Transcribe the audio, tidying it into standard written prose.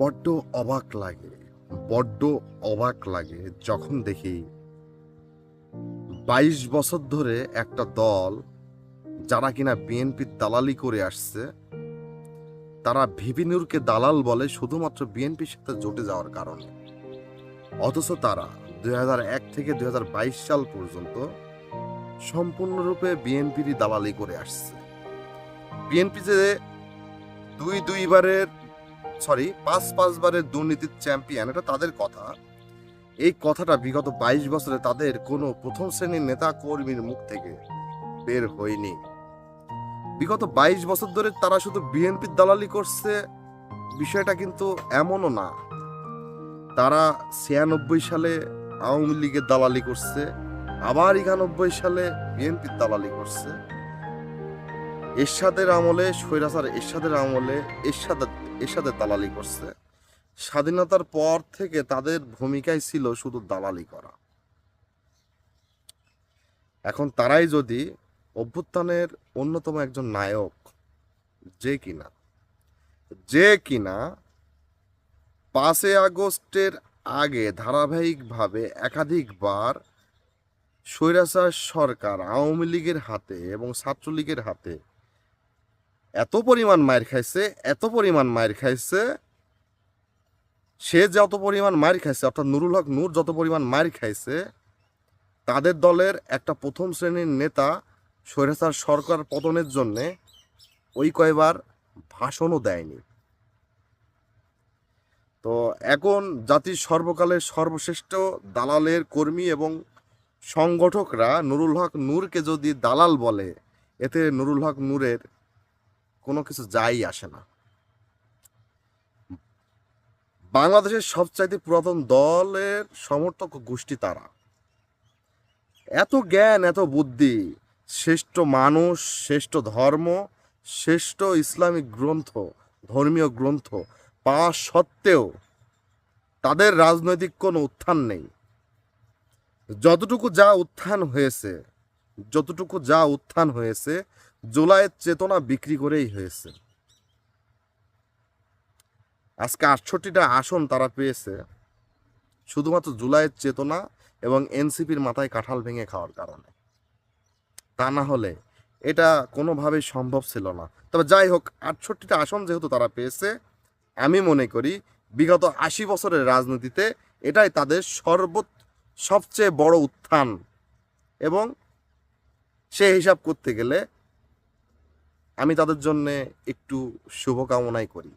বড্ড অবাক লাগে, বড্ড অবাক লাগে যখন দেখি ২২ বছর ধরে একটা দল যারা কিনা বিএনপির দালালি করে আসছে, তারা ভিপি নূরকে দালাল বলে শুধুমাত্র বিএনপির সাথে জোটে যাওয়ার কারণে। অথচ তারা ২০০১ থেকে ২০২২ সাল পর্যন্ত সম্পূর্ণরূপে বিএনপিরই দালালি করে আসছে। বিএনপি যে পাঁচ পাঁচবারের দুর্নীতির চ্যাম্পিয়ন, এটা তাদের কথা। এই কথাটা বিগত ২২ বছরে তাদের কোনো প্রথম শ্রেণীর নেতা কর্মীর মুখ থেকে বের হয়নি। বিগত ২২ বছর ধরে তারা শুধু বিএনপির দালালি করছে, বিষয়টা কিন্তু এমনও না। তারা ৯৬ সালে আওয়ামী লীগের দালালি করছে, আবার ৯১ সালে বিএনপির দালালি করছে। এরশাদের আমলে, স্বৈরাচার এরশাদের আমলে এরশাদের দালালি করছে। স্বাধীনতার পর থেকে তাদের ভূমিকাই ছিল শুধু দালালি করা। এখন তারাই যদি অভ্যুত্থানের অন্যতম একজন নায়ক, যে কিনা ৫ই আগস্টের আগে ধারাবাহিকভাবে একাধিকবার স্বৈরাচার সরকার আওয়ামী লীগের হাতে এবং ছাত্রলীগের হাতে এত পরিমাণ মায়ের খাইছে, সে যত পরিমাণ মায়ের খাইছে, অর্থাৎ নুরুল হক নূর যত পরিমাণ মায়ের খাইছে, তাদের দলের একটা প্রথম শ্রেণীর নেতা স্বৈরাচার সরকার পতনের জন্যে ওই কয়বার ভাষণও দেয়নি। তো এখন জাতির সর্বকালের সর্বশ্রেষ্ঠ দালালের কর্মী এবং সংগঠকরা নুরুল হক নূরকে যদি দালাল বলে, এতে নুরুল হক নূরের কোনো কিছু যাই আসে না। বাংলাদেশের সবচাইতে পুরাতন দলের সমর্থক গোষ্ঠী তারা। এত জ্ঞান, এত বুদ্ধি, শ্রেষ্ঠ মানুষ, শ্রেষ্ঠ ধর্ম, শ্রেষ্ঠ ইসলামিক গ্রন্থ, ধর্মীয় গ্রন্থ পাওয়া সত্ত্বেও তাদের রাজনৈতিক কোনো উত্থান নেই। যতটুকু যা উত্থান হয়েছে জুলাইয়ের চেতনা বিক্রি করেই হয়েছে। আজকে ৬৮টা আসন তারা পেয়েছে শুধুমাত্র জুলাইয়ের চেতনা এবং এনসিপির মাথায় কাঁঠাল ভেঙে খাওয়ার কারণে। তা না হলে এটা কোনোভাবেই সম্ভব ছিল না। তবে যাই হোক, ৬৮টা আসন যেহেতু তারা পেয়েছে, আমি মনে করি বিগত ৮০ বছরের রাজনীতিতে এটাই তাদের সবচেয়ে বড় উত্থান, এবং সে হিসাব করতে গেলে আমি তাদের জন্য একটু শুভকামনাই করি।